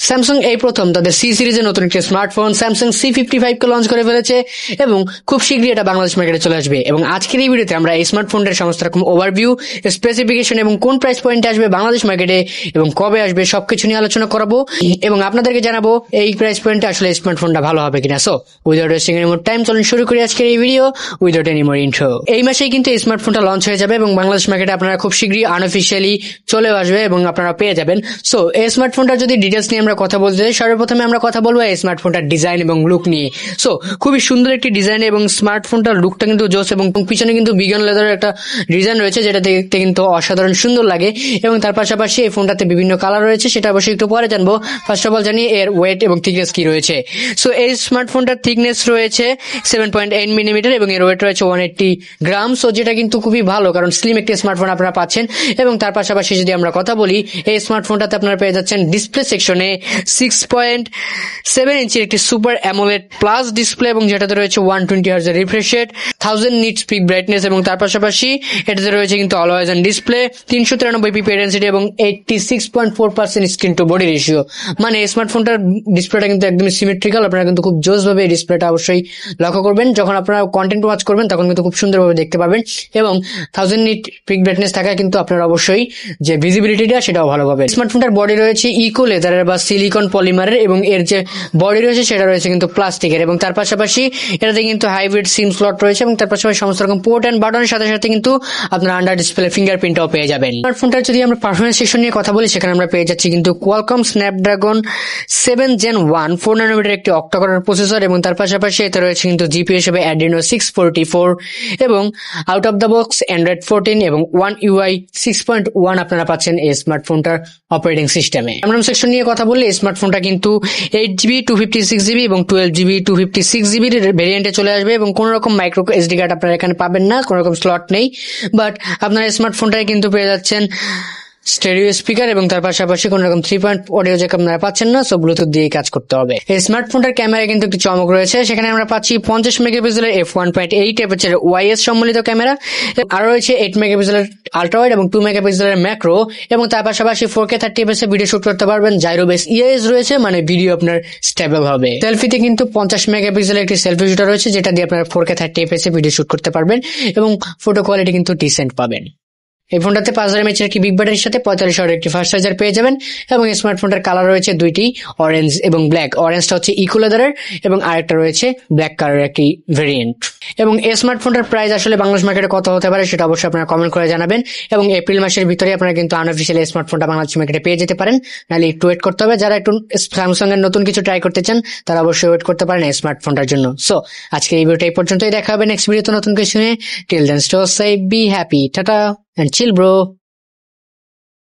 Samsung এই প্রথম তাদের সি সিরিজের নতুন একটি স্মার্টফোন স্যামসাং C55 কে লঞ্চ করে ফেলেছে এবং খুব শীঘ্রই এটা বাংলাদেশ মার্কেটে চলে আসবে। এবং আজকের এই ভিডিওতে আমরা এই স্মার্টফোনটার সমস্ত রকম ওভারভিউ, স্পেসিফিকেশন এবং কোন প্রাইস পয়েন্টে আসবে বাংলাদেশ মার্কেটে এবং কবে আসবে সবকিছু নিয়ে আলোচনা করাবো এবং আপনাদেরকে জানাবো এই প্রাইস পয়েন্টে আসলে স্মার্টফোনটা ভালো হবে কিনা। So without wasting any more time চলুন শুরু করি আজকের এই video without any more intro. এই মাসেই কিন্তু এই স্মার্টফোনটা লঞ্চ হয়ে যাবে এবং বাংলাদেশ মার্কেটে আপনারা খুব শীঘ্রই আনঅফিশিয়ালি চলে আসবে এবং আপনারা পেয়ে যাবেন। সো এই স্মার্টফোনটার যদি ডিটেলস নিয়ে আমরা কথা বলতে চাই, সর্বপ্রথমে আমরা কথা বলবো এই স্মার্টফোনটার ডিজাইন এবং লুক নিয়ে। সো খুবই সুন্দর একটি ডিজাইন এবং স্মার্টফোনটার লুকটা কিন্তু জোস এবং পিছনে কিন্তু বিগন লেদারের একটা ডিজাইন রয়েছে যেটা দেখতে কিন্তু অসাধারণ সুন্দর লাগে এবং তার পাশাপাশি এই ফোনটাতে বিভিন্ন কালার রয়েছে, সেটা অবশ্যই একটু পরে জানবো। ফার্স্ট অফ অল জানি এর ওয়েট এবং থিকনেস কি রয়েছে। সো এই স্মার্টফোনটার থিকনেস রয়েছে 7.8 মিলিমিটার এবং এর ওয়েট রয়েছে 180 গ্রাম। সো যেটা কিন্তু খুবই ভালো, কারণ স্লিম একটি স্মার্টফোন আপনারা পাচ্ছেন। এবং তার পাশাপাশি যদি আমরা কথা বলি এই স্মার্টফোনটাতে আপনারা পেয়ে যাচ্ছেন ডিসপ্লে সেকশনে 6.7 ইঞ্চির একটি সুপার অ্যামোলেড প্লাস ডিসপ্লে এবং যেটাতে রয়েছে 120 hertz refresh rate, 1000 nits peak brightness এবং তার পাশাপাশি এটাতে রয়েছে কিন্তু always on display, 393 PP density এবং 86.4% স্ক্রিন টু বডি রেশিও। মানে স্মার্টফোনটার ডিসপ্লেটা কিন্তু একদম সিমেট্রিক্যাল। আপনারা কিন্তু খুব জোস ভাবে এই ডিসপ্লেটা অবশ্যই লক্ষ্য করবেন। যখন আপনারা কন্টেন্ট ওয়াচ করবেন তখন কিন্তু খুব সুন্দরভাবে দেখতে পাবেন এবং 1000 নিট পিক ব্রাইটনেস থাকায় কিন্তু আপনারা অবশ্যই যে ভিজিবিলিটিটা সেটাও ভালো পাবেন। স্মার্টফোনটার বডি রয়েছে ইকো লেদারের বা সিলিকন পলিমারের এবং এর যে বডি রয়েছে সেটা রয়েছে কিন্তু প্লাস্টিকের এবং তার পাশাপাশি এটাতে কিন্তু হাইব্রিড সিম স্লট রয়েছে এবং তার পাশাপাশি সমস্ত রকম পোর্ট এন্ড বাটনের সাথে সাথে কিন্তু আপনারা আন্ডার ডিসপ্লে ফিঙ্গারপ্রিন্টও পেয়ে যাবেন। স্মার্টফোনটার যদি আমরা পারফরমেন্স সেকশন নিয়ে কথা বলি, সেখানে আমরা পেয়ে যাচ্ছি কিন্তু কোয়ালকম স্ন্যাপড্রাগন 7 Gen 1 4 ন্যানোমিটার একটি অক্টা-কোরের প্রসেসর এবং তার পাশাপাশি এতে রয়েছে কিন্তু জিপি হিসেবে Adreno 644 এবং out of the box Android 14 এবং One UI 6.1 আপনারা পাচ্ছেন এই স্মার্টফোনটার অপারেটিং সিস্টেমে। র্যাম সেকশন নিয়ে কথা বললে স্মার্টফোনটা কিন্তু 8GB 256GB এবং 12GB 256GB ভেরিয়েন্টে চলে আসবে এবং কোন রকম মাইক্রো SD কার্ড আপনারা এখানে পাবেন না, কোন রকম স্লট নেই। বাট আপনারা স্মার্টফোনটায় কিন্তু পেয়ে যাচ্ছেন স্টেরিও স্পিকার এবং তার পাশাপাশি কোন রকম 3 পয়েন্ট অডিও জ্যাক আপনারা পাচ্ছেন না। সো ব্লুটুথ দিয়ে কাজ করতে হবে। এই স্মার্টফোনটার ক্যামেরায় কিন্তু একটি চমক রয়েছে, সেখানে আমরা পাচ্ছি 50 মেগাপিক্সেলের f1.8 অ্যাপারচার ওয়াইএস সম্বলিত ক্যামেরা, আর রয়েছে 8 মেগাপিক্সেলের আল্ট্রা ওয়াইড এবং 2 মেগাপিক্সেলের ম্যাক্রো এবং তার পাশাপাশি 4K 30fps এ ভিডিও শুট করতে পারবেন। জাইরো বেস ইআইএস রয়েছে, মানে ভিডিও আপনার স্টেবল হবে। সেলফিতে কিন্তু 50 মেগাপিক্সেলের একটি সেলফি শুটার রয়েছে যেটা দিয়ে আপনারা 4K 30fps এ ভিডিও শুট করতে পারবেন এবং ফটো কোয়ালিটি কিন্তু ডিসেন্ট পাবেন। এই ফোনটাতে 5000 mAh একটি বিগ ব্যাটারির সাথে 45 ওয়াটের একটি ফাস্ট চার্জার পেয়ে যাবেন এবং এই স্মার্টফোনটার কালার রয়েছে দুইটি, অরেঞ্জ এবং ব্ল্যাক। অরেঞ্জটা হচ্ছে ইকো লেদারের এবং আরেকটা রয়েছে ব্ল্যাক কালারের একটি ভেরিয়েন্ট। এবং এই স্মার্টফোনটার প্রাইস আসলে বাংলাদেশ মার্কেটে কত হতে পারে সেটা অবশ্যই আপনারা কমেন্ট করে জানাবেন এবং এপ্রিল মাসের ভিতরে আপনারা কিন্তু আনঅফিশিয়ালি স্মার্টফোনটা বাংলাদেশ মার্কেটে পেয়ে যেতে পারেন, নাহলে একটু ওয়েট করতে হবে। যারা একটু স্যামসাং এর নতুন কিছু ট্রাই করতে চান তারা অবশ্যই ওয়েট করতে পারেন এই স্মার্টফোনটার জন্য। সো আজকে এই ভিডিওটা এই পর্যন্তই, দেখা হবে নেক্সট ভিডিওতে নতুন কিছু নিয়ে। Till then stay safe, be happy, tata and chill bro.